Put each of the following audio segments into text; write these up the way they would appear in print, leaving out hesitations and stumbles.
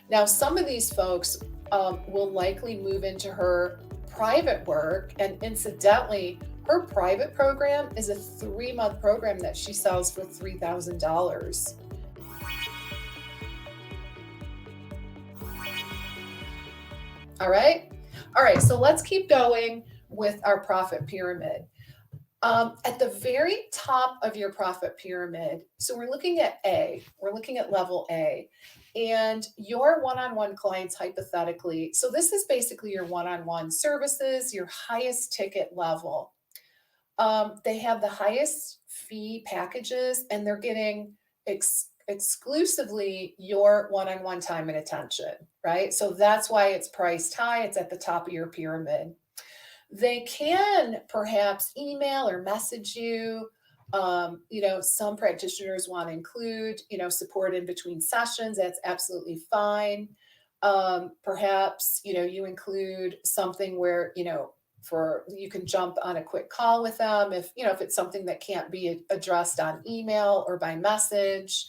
Now, some of these folks will likely move into her private work. And incidentally, her private program is a 3-month program that she sells for $3,000. All right. All right. So let's keep going with our profit pyramid. At the very top of your profit pyramid, so we're looking at A, we're looking at level A, and your one on one clients, hypothetically. So, this is basically your one on one services, your highest ticket level. They have the highest fee packages, and they're getting exclusively your one on one time and attention, right? So, that's why it's priced high, it's at the top of your pyramid. They can perhaps email or message you. Some practitioners want to include, support in between sessions. That's absolutely fine. Perhaps, you include something where, for you can jump on a quick call with them if it's something that can't be addressed on email or by message.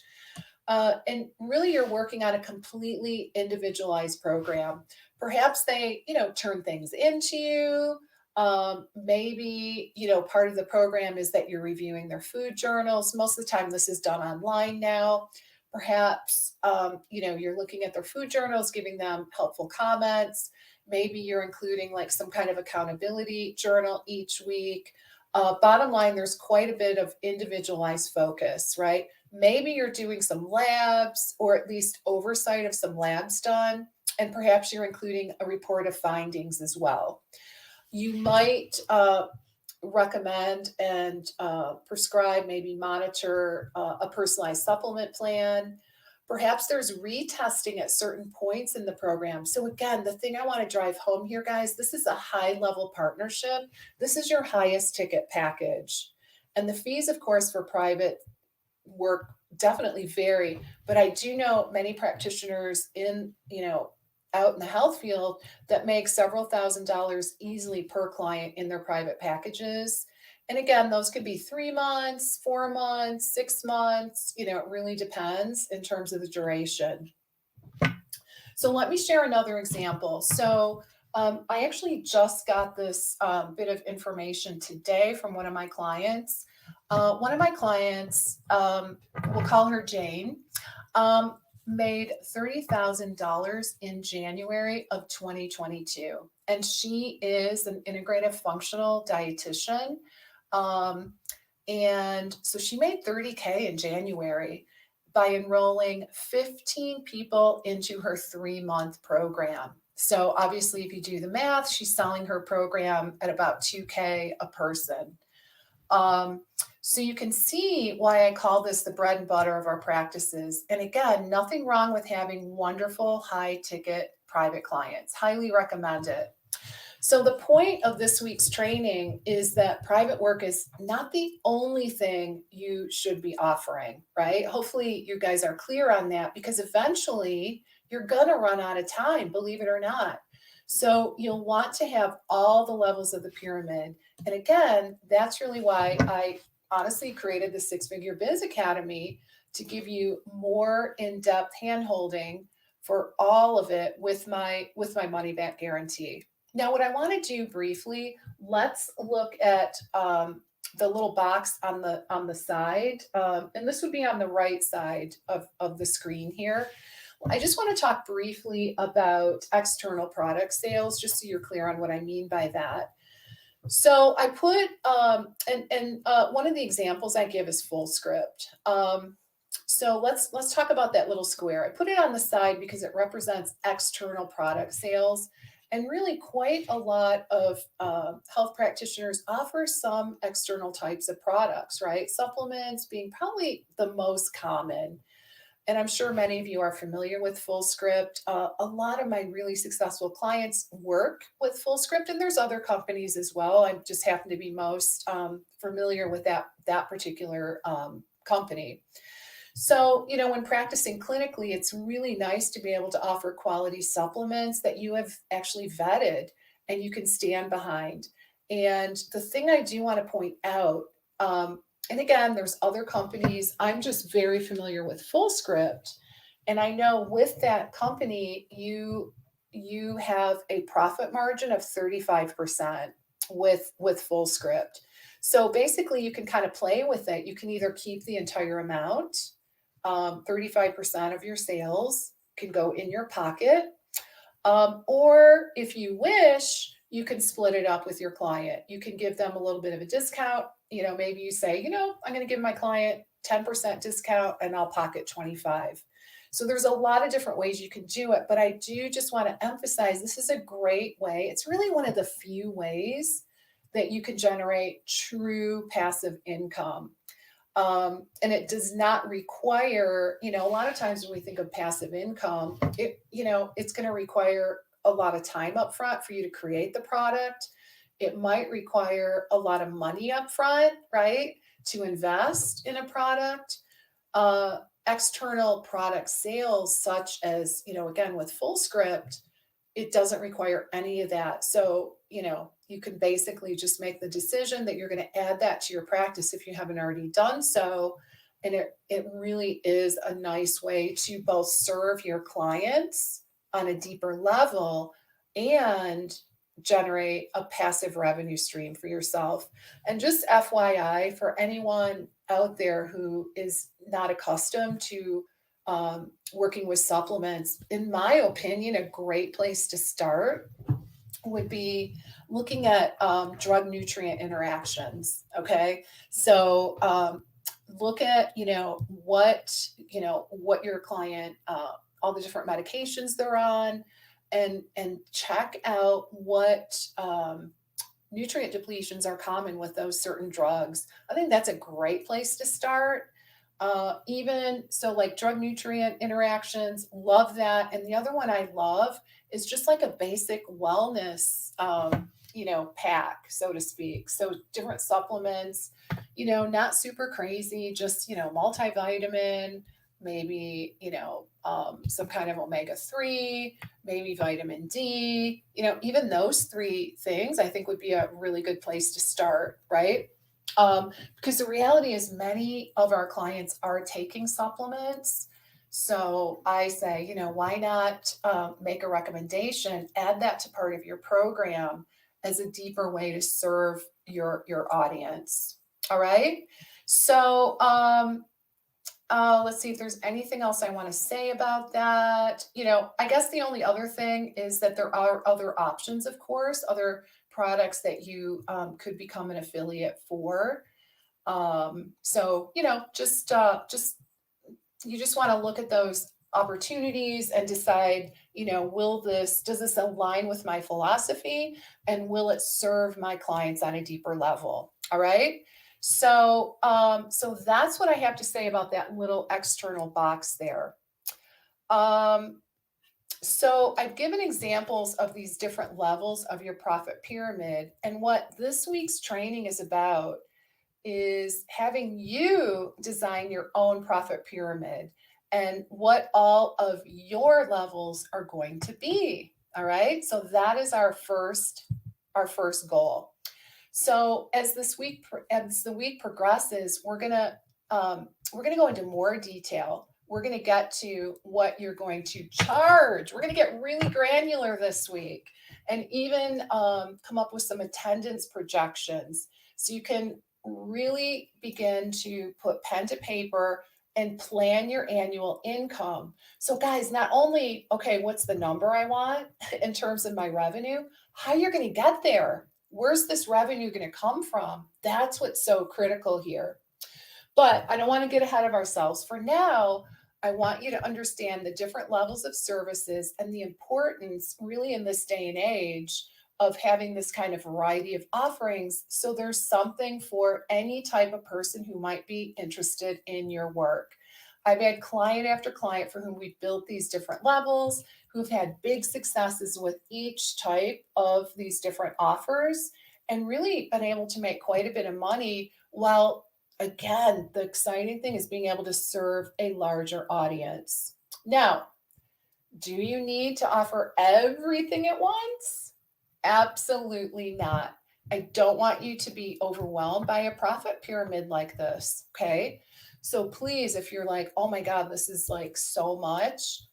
And really, you're working on a completely individualized program. Perhaps they, turn things into you. Maybe, part of the program is that you're reviewing their food journals. Most of the time, this is done online now. Perhaps, you're looking at their food journals, giving them helpful comments. Maybe you're including like some kind of accountability journal each week. Bottom line, there's quite a bit of individualized focus, right? Maybe you're doing some labs or at least oversight of some labs done, and perhaps you're including a report of findings as well. You might recommend and prescribe, maybe monitor a personalized supplement plan. Perhaps there's retesting at certain points in the program. So, again, the thing I want to drive home here, guys, this is a high level partnership. This is your highest ticket package. And the fees, of course, for private work definitely vary, but I do know many practitioners out in the health field that make several $1,000s easily per client in their private packages. And again, those could be 3 months, 4 months, 6 months, it really depends in terms of the duration. So let me share another example. So I actually just got this bit of information today from one of my clients. One of my clients, we'll call her Jane, made $30,000 in January of 2022. And she is an integrative functional dietitian. And so she made 30K in January by enrolling 15 people into her 3-month program. So obviously, if you do the math, she's selling her program at about 2K a person. So you can see why I call this the bread and butter of our practices. And again, nothing wrong with having wonderful high ticket private clients. Highly recommend it. So the point of this week's training is that private work is not the only thing you should be offering, right? Hopefully you guys are clear on that, because eventually you're going to run out of time, believe it or not. So you'll want to have all the levels of the pyramid. And again, that's really why I honestly created the Six Figure Biz Academy, to give you more in-depth handholding for all of it with my money back guarantee. Now, what I want to do briefly, let's look at the little box on the side, and this would be on the right side of the screen here. I just want to talk briefly about external product sales, just so you're clear on what I mean by that. So I put, one of the examples I give is Fullscript. So let's talk about that little square. I put it on the side because it represents external product sales. And really, quite a lot of health practitioners offer some external types of products, right? Supplements being probably the most common. And I'm sure many of you are familiar with Fullscript. A lot of my really successful clients work with Fullscript, and there's other companies as well. I just happen to be most familiar with that particular company. So, when practicing clinically, it's really nice to be able to offer quality supplements that you have actually vetted and you can stand behind. And the thing I do want to point out, and again, there's other companies, I'm just very familiar with Fullscript. And I know with that company, you have a profit margin of 35% with full script. So basically you can kind of play with it. You can either keep the entire amount, 35% of your sales can go in your pocket, or if you wish, you can split it up with your client. You can give them a little bit of a discount. Maybe you say, I'm going to give my client 10% discount and I'll pocket 25. So there's a lot of different ways you can do it, but I do just want to emphasize this is a great way. It's really one of the few ways that you can generate true passive income. And it does not require, a lot of times when we think of passive income, it's going to require a lot of time up front for you to create the product. It might require a lot of money up front, right? To invest in a product. External product sales, such as, again, with full script, it doesn't require any of that. So, you can basically just make the decision that you're going to add that to your practice if you haven't already done so. And it really is a nice way to both serve your clients on a deeper level and generate a passive revenue stream for yourself. And just FYI, for anyone out there who is not accustomed to working with supplements, in my opinion, a great place to start would be looking at drug nutrient interactions. Okay. So look at, what your client, all the different medications they're on, and check out what nutrient depletions are common with those certain drugs. I think that's a great place to start. Even so, like drug nutrient interactions, love that. And the other one I love is just like a basic wellness, pack, so to speak. So different supplements, not super crazy, just, multivitamin, maybe, some kind of omega-3, maybe vitamin D, even those three things I think would be a really good place to start, right? Because the reality is many of our clients are taking supplements. So I say, why not make a recommendation, add that to part of your program as a deeper way to serve your audience. All right. So let's see if there's anything else I want to say about that. I guess the only other thing is that there are other options, of course, other products that you could become an affiliate for. So, just you just want to look at those opportunities and decide, does this align with my philosophy, and will it serve my clients on a deeper level? All right. So that's what I have to say about that little external box there. So I've given examples of these different levels of your profit pyramid. And what this week's training is about is having you design your own profit pyramid and what all of your levels are going to be. All right. So that is our first goal. So as the week progresses, we're gonna go into more detail. We're gonna get to what you're going to charge. We're gonna get really granular this week, and even come up with some attendance projections, so you can really begin to put pen to paper and plan your annual income. So guys, not only, okay, what's the number I want in terms of my revenue, how you're going to get there. Where's this revenue going to come from? That's what's so critical here. But I don't want to get ahead of ourselves. For now, I want you to understand the different levels of services and the importance, really, in this day and age, of having this kind of variety of offerings. So there's something for any type of person who might be interested in your work. I've had client after client for whom we've built these different levels, who've had big successes with each type of these different offers, and really been able to make quite a bit of money, while, again, the exciting thing is being able to serve a larger audience. Now, do you need to offer everything at once? Absolutely not. I don't want you to be overwhelmed by a profit pyramid like this. Okay. So please, if you're like, oh my God, this is like so much,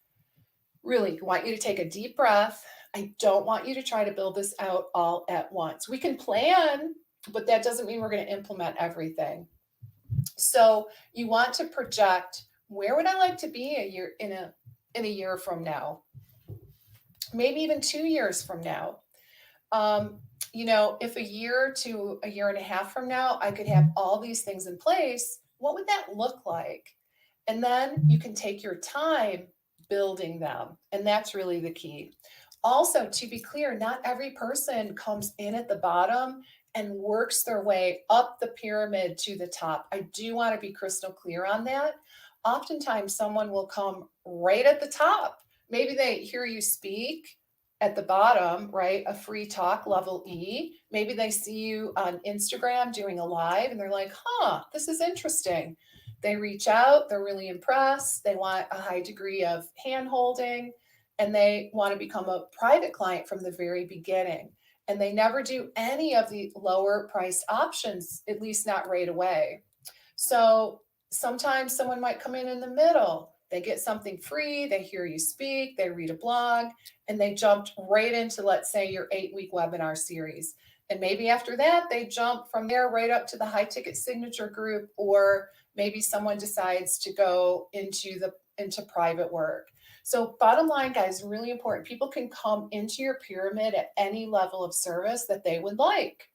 really want you to take a deep breath. I don't want you to try to build this out all at once. We can plan, but that doesn't mean we're going to implement everything. So you want to project, where would I like to be a year in a year from now? Maybe even 2 years from now. Um, if a year to a year and a half from now, I could have all these things in place, what would that look like? And then you can take your time building them. And that's really the key. Also, to be clear, not every person comes in at the bottom and works their way up the pyramid to the top. I do want to be crystal clear on that. Oftentimes, someone will come right at the top. Maybe they hear you speak at the bottom, right? A free talk level E. Maybe they see you on Instagram doing a live and they're like, this is interesting. They reach out, they're really impressed. They want a high degree of hand holding and they want to become a private client from the very beginning. And they never do any of the lower priced options, at least not right away. So sometimes someone might come in the middle. They get something free, they hear you speak, they read a blog, and they jumped right into, let's say, your 8-week webinar series. And maybe after that, they jump from there right up to the high ticket signature group, or maybe someone decides to go into private work. So bottom line, guys, really important. People can come into your pyramid at any level of service that they would like.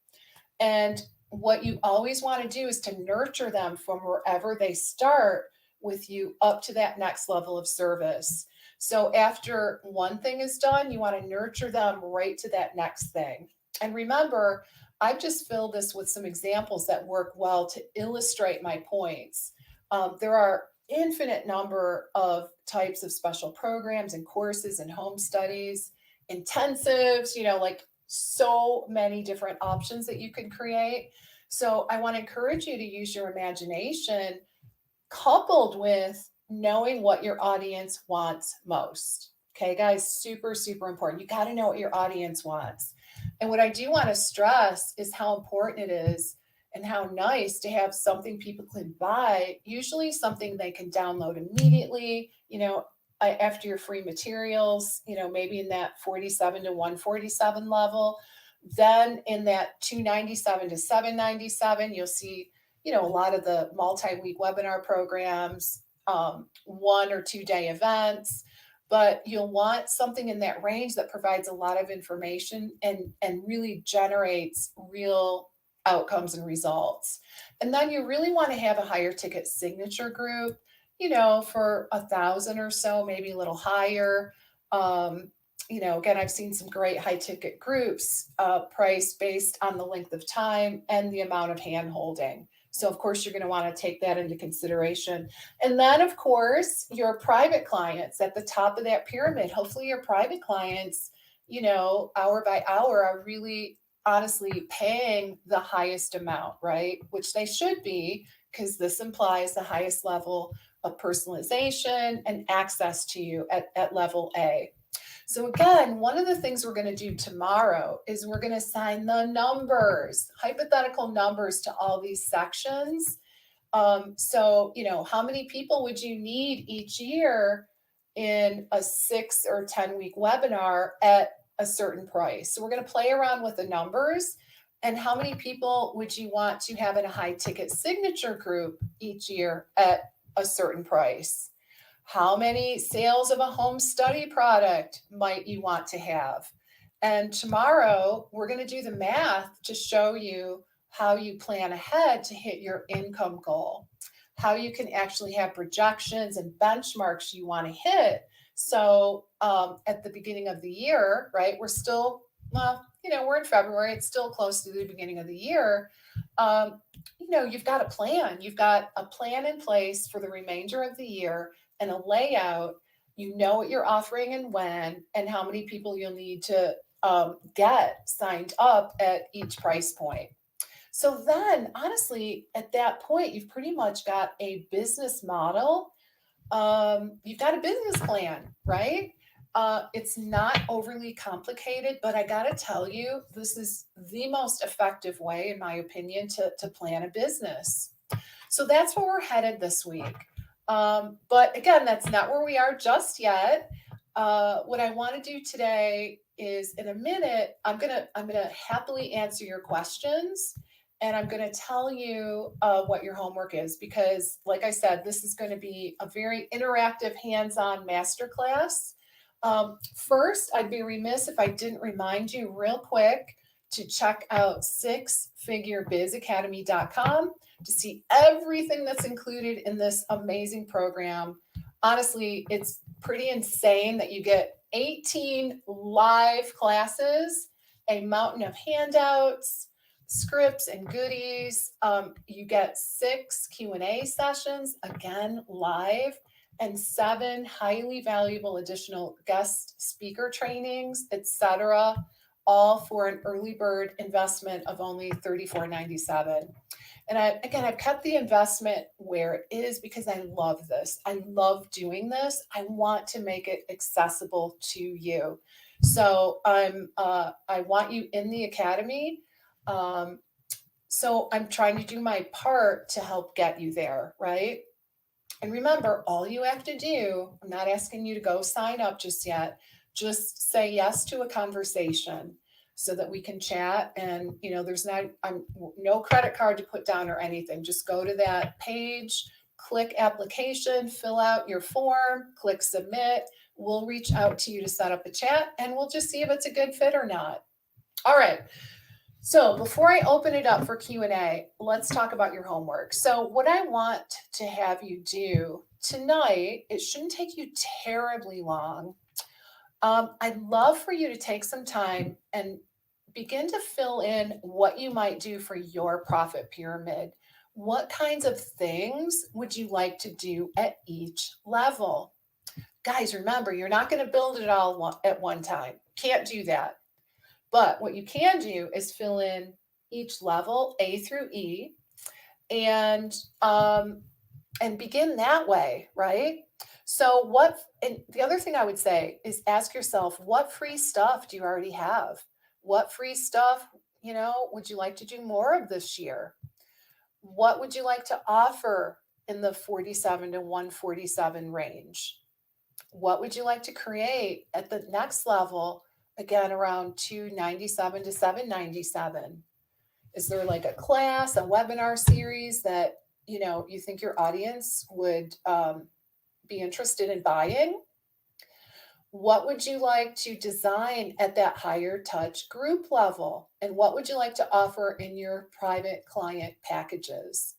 And what you always want to do is to nurture them from wherever they start with you up to that next level of service. So after one thing is done, you want to nurture them right to that next thing. And remember, I've just filled this with some examples that work well to illustrate my points. There are infinite number of types of special programs and courses and home studies, intensives, like so many different options that you can create. So I want to encourage you to use your imagination coupled with knowing what your audience wants most. Okay, guys, super, super important. You got to know what your audience wants. And what I do want to stress is how important it is and how nice to have something people can buy, usually something they can download immediately, after your free materials, maybe in that 47 to 147 level. Then in that 297 to 797, you'll see, a lot of the multi-week webinar programs, 1 or 2 day events, but you'll want something in that range that provides a lot of information and really generates real outcomes and results. And then you really want to have a higher ticket signature group, for 1,000 or so, maybe a little higher. Again, I've seen some great high ticket groups priced based on the length of time and the amount of hand holding. So of course, you're going to want to take that into consideration. And then of course, your private clients at the top of that pyramid, hopefully your private clients, hour by hour are really honestly paying the highest amount, right? Which they should be, because this implies the highest level of personalization and access to you at level A. So again, one of the things we're going to do tomorrow is we're going to assign the numbers, hypothetical numbers to all these sections. So, how many people would you need each year in a 6 or 10 week webinar at a certain price? So we're going to play around with the numbers. And how many people would you want to have in a high ticket signature group each year at a certain price? How many sales of a home study product might you want to have? And tomorrow we're going to do the math to show you how you plan ahead to hit your income goal, how you can actually have projections and benchmarks you want to hit. So at the beginning of the year, right, we're still, we're in February, it's still close to the beginning of the year. You've got a plan. You've got a plan in place for the remainder of the year and a layout. You know what you're offering and when, and how many people you'll need to get signed up at each price point. So then, honestly, at that point, you've pretty much got a business model. You've got a business plan, right? It's not overly complicated, but I got to tell you, this is the most effective way, in my opinion, to plan a business. So that's where we're headed this week. But again, that's not where we are just yet. What I want to do today is, in a minute, I'm gonna happily answer your questions, and I'm gonna tell you what your homework is, because, like I said, this is going to be a very interactive, hands-on masterclass. First, I'd be remiss if I didn't remind you real quick to check out sixfigurebizacademy.com to see everything that's included in this amazing program. Honestly, it's pretty insane that you get 18 live classes, a mountain of handouts, scripts and goodies. You get 6 Q&A sessions, again, live, and 7 highly valuable additional guest speaker trainings, etc., all for an early bird investment of only $34.97. And I've kept the investment where it is because I love this. I love doing this. I want to make it accessible to you. So I want you in the academy. So I'm trying to do my part to help get you there, right? And remember, all you have to do, I'm not asking you to go sign up just yet, just say yes to a conversation so that we can chat. And, there's no credit card to put down or anything. Just go to that page, click application, fill out your form, click submit. We'll reach out to you to set up a chat, and we'll just see if it's a good fit or not. All right. So before I open it up for Q&A, let's talk about your homework. So what I want to have you do tonight, it shouldn't take you terribly long. I'd love for you to take some time and begin to fill in what you might do for your profit pyramid. What kinds of things would you like to do at each level? Guys, remember, you're not going to build it all at one time. Can't do that. But what you can do is fill in each level, A through E, and begin that way, right? So and the other thing I would say is ask yourself, what free stuff do you already have? What free stuff, would you like to do more of this year? What would you like to offer in the 47 to 147 range? What would you like to create at the next level? Again, around 297 to 797. Is there like a class, a webinar series that you think your audience would be interested in buying? What would you like to design at that higher touch group level? And what would you like to offer in your private client packages?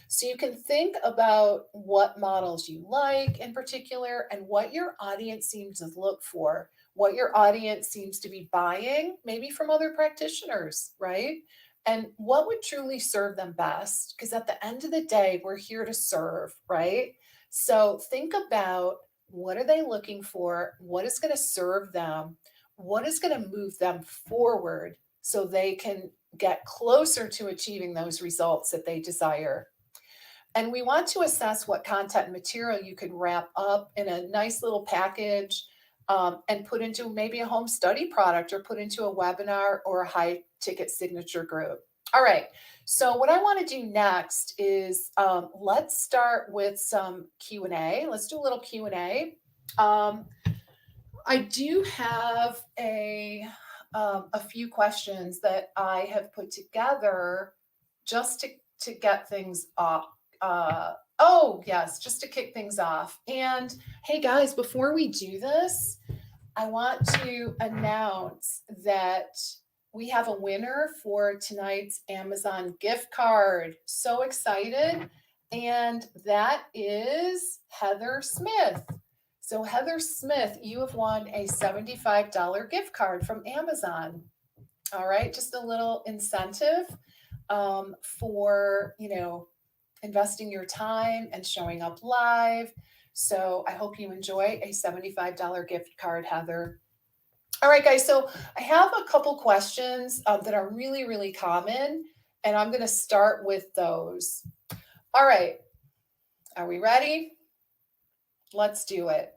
So you can think about what models you like in particular and what your audience seems to look for, what your audience seems to be buying, maybe from other practitioners, right? And what would truly serve them best? Because at the end of the day, we're here to serve, right? So think about, what are they looking for? What is going to serve them? What is going to move them forward so they can get closer to achieving those results that they desire? And we want to assess what content and material you could wrap up in a nice little package, and put into maybe a home study product, or put into a webinar or a high ticket signature group. All right. So what I want to do next is, let's start with some Q&A. Let's do a little Q&A. I do have a few questions that I have put together just to get things off. Just to kick things off. And hey guys, before we do this, I want to announce that we have a winner for tonight's Amazon gift card. So excited. And that is Heather Smith. So Heather Smith, you have won a $75 gift card from Amazon. All right, just a little incentive for, investing your time and showing up live. So I hope you enjoy a $75 gift card, Heather. All right, guys. So I have a couple questions that are really, really common, and I'm going to start with those. All right. Are we ready? Let's do it.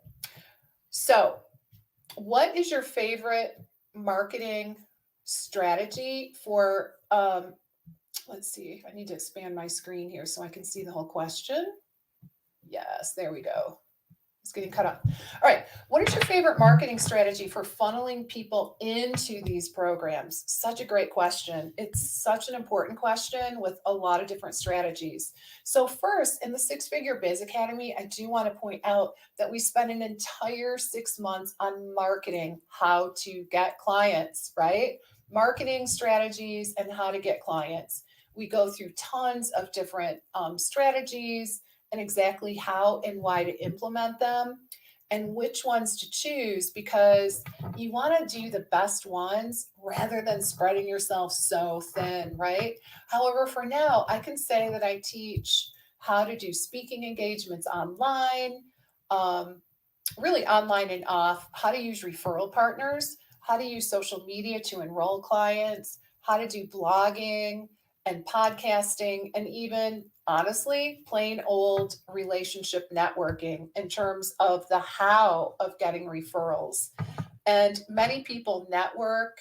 So, what is your favorite marketing strategy for let's see. I need to expand my screen here so I can see the whole question. Yes, there we go. It's getting cut off. All right. What is your favorite marketing strategy for funneling people into these programs? Such a great question. It's such an important question with a lot of different strategies. So, first, in the Six Figure Biz Academy, I do want to point out that we spend an entire 6 months on marketing, how to get clients, right? Marketing strategies and how to get clients. We go through tons of different strategies and exactly how and why to implement them and which ones to choose, because you want to do the best ones rather than spreading yourself so thin, right? However, for now, I can say that I teach how to do speaking engagements online, um, really online and off, how to use referral partners, how to use social media to enroll clients, how to do blogging and podcasting, and even honestly, plain old relationship networking in terms of the how of getting referrals. And many people network.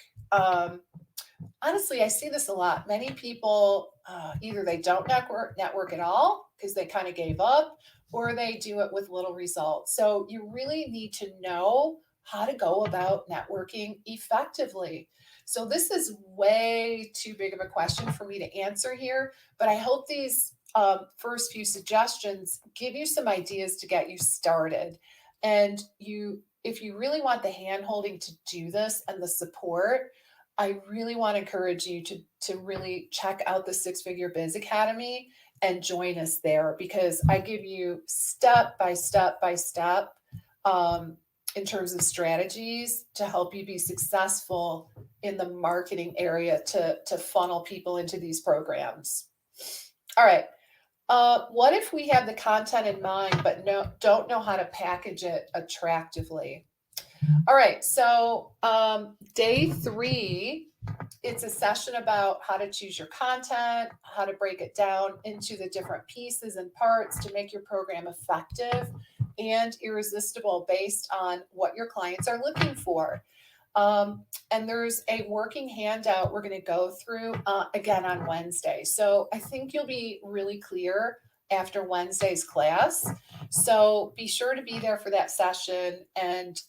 Honestly, I see this a lot. Many people either they don't network at all because they kind of gave up, or they do it with little results. So you really need to know how to go about networking effectively. So this is way too big of a question for me to answer here, but I hope these first few suggestions give you some ideas to get you started. And if you really want the hand holding to do this and the support, I really want to encourage you to really check out the Six Figure Biz Academy and join us there, because I give you step by step by step um, in terms of strategies to help you be successful in the marketing area to funnel people into these programs. All right. What if we have the content in mind but don't know how to package it attractively? All right, so day 3, it's a session about how to choose your content, how to break it down into the different pieces and parts to make your program effective and irresistible based on what your clients are looking for. And there's a working handout we're going to go through again on Wednesday. So I think you'll be really clear after Wednesday's class. So be sure to be there for that session, and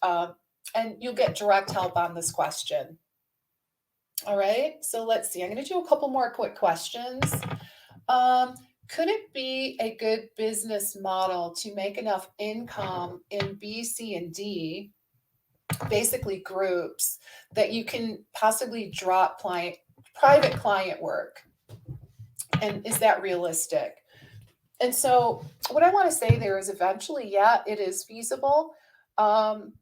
you'll get direct help on this question. All right, so let's see. I'm going to do a couple more quick questions. Could it be a good business model to make enough income in B, C, and D, basically groups, that you can possibly drop private client work? And is that realistic? And so, what I want to say there is eventually, yeah, it is feasible. Um,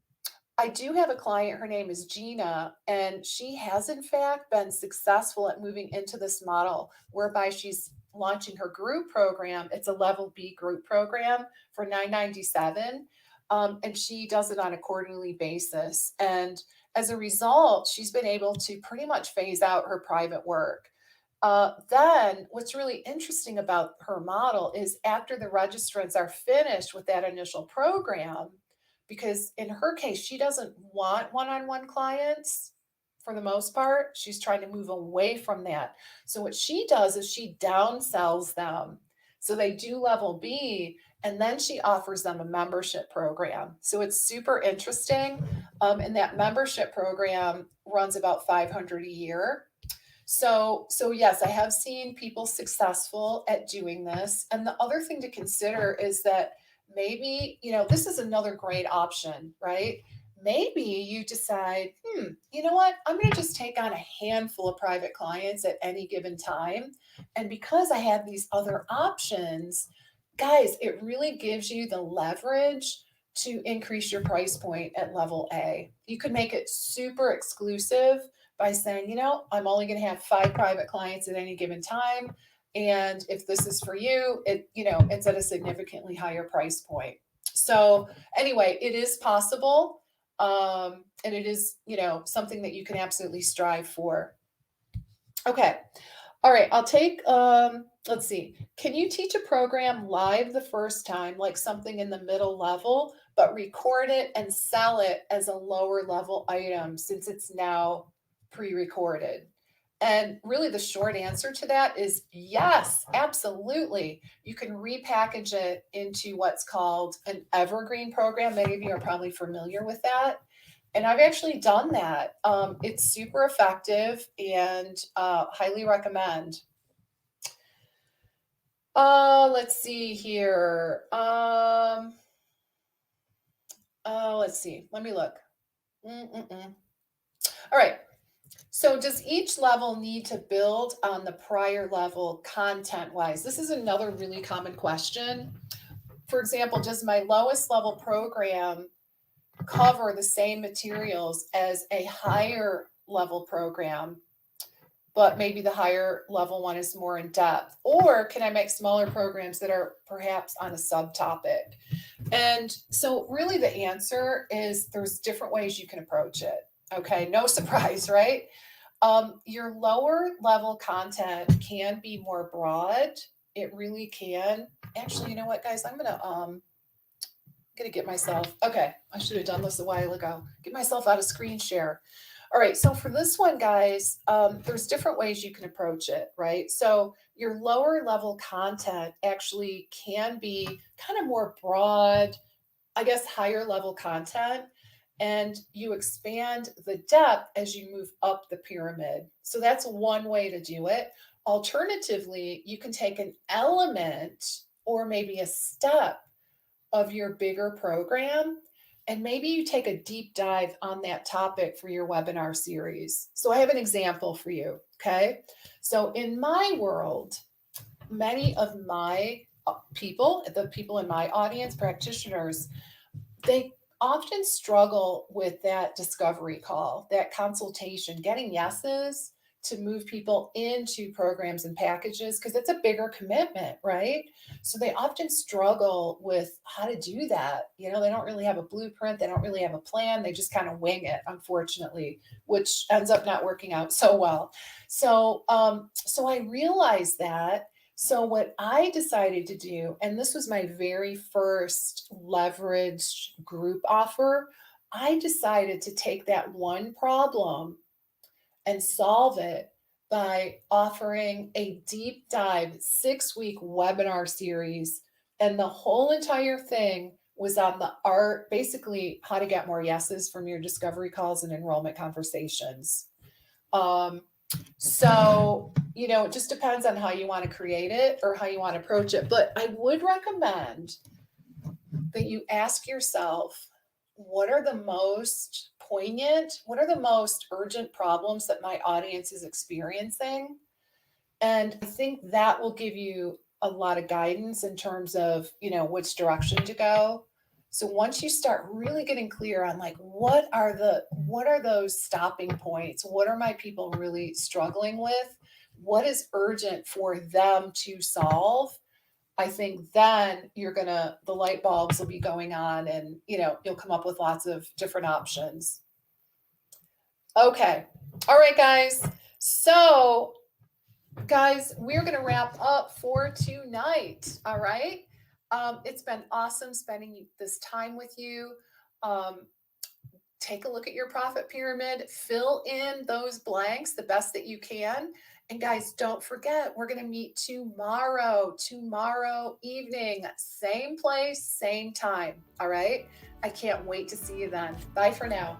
I do have a client, her name is Gina, and she has in fact been successful at moving into this model whereby she's launching her group program. It's a level B group program for $997. And she does it on a quarterly basis. And as a result, she's been able to pretty much phase out her private work. Then, what's really interesting about her model is after the registrants are finished with that initial program, because in her case, she doesn't want one on one clients for the most part. She's trying to move away from that. So, what she does is she downsells them. So, they do level B, and then she offers them a membership program. So, it's super interesting. And that membership program runs about $500 a year. So yes, I have seen people successful at doing this. And the other thing to consider is that maybe, this is another great option, right? Maybe you decide, you know what? I'm going to just take on a handful of private clients at any given time. And because I have these other options, guys, it really gives you the leverage to increase your price point at level A. You could make it super exclusive by saying, I'm only going to have 5 private clients at any given time. And if this is for you, it's at a significantly higher price point. So anyway, it is possible. And it is, something that you can absolutely strive for. Okay. All right. I'll take, let's see. Can you teach a program live the first time, like something in the middle level, but record it and sell it as a lower level item since it's now pre-recorded? And really, the short answer to that is yes, absolutely. You can repackage it into what's called an evergreen program. Many of you are probably familiar with that. And I've actually done that. It's super effective and highly recommend. Let's see here. Let's see. Let me look. Mm-mm-mm. All right. So does each level need to build on the prior level content-wise? This is another really common question. For example, does my lowest level program cover the same materials as a higher level program, but maybe the higher level one is more in depth? Or can I make smaller programs that are perhaps on a subtopic? And so really the answer is there's different ways you can approach it. Okay, no surprise, right? Your lower level content can be more broad. It really can. Actually, you know what, guys? I'm gonna get myself. Okay, I should have done this a while ago. Get myself out of screen share. All right, so for this one, guys, there's different ways you can approach it, right? So your lower level content actually can be kind of more broad, I guess, higher level content, and you expand the depth as you move up the pyramid. So that's one way to do it. Alternatively, you can take an element or maybe a step of your bigger program, and maybe you take a deep dive on that topic for your webinar series. So I have an example for you. Okay. So in my world, many of my people, the people in my audience, practitioners, they often struggle with that discovery call, that consultation, getting yeses to move people into programs and packages because it's a bigger commitment, right? So they often struggle with how to do that. You know, they don't really have a blueprint, they don't really have a plan, they just kind of wing it, unfortunately, which ends up not working out so well. So I realized that, so what I decided to do, and this was my very first leveraged group offer, I decided to take that one problem and solve it by offering a deep dive 6-week webinar series. And the whole entire thing was on the art, basically how to get more yeses from your discovery calls and enrollment conversations. So, it just depends on how you want to create it or how you want to approach it. But I would recommend that you ask yourself, what are the most poignant, what are the most urgent problems that my audience is experiencing? And I think that will give you a lot of guidance in terms of, which direction to go. So once you start really getting clear on like what are those stopping points? What are my people really struggling with? What is urgent for them to solve? I think then the light bulbs will be going on, and you'll come up with lots of different options. Okay. All right, guys. So guys, we're going to wrap up for tonight. All right. It's been awesome spending this time with you. Um, take a look at your profit pyramid, fill in those blanks the best that you can. And guys, don't forget, we're going to meet tomorrow evening, same place, same time. All right. I can't wait to see you then. Bye for now.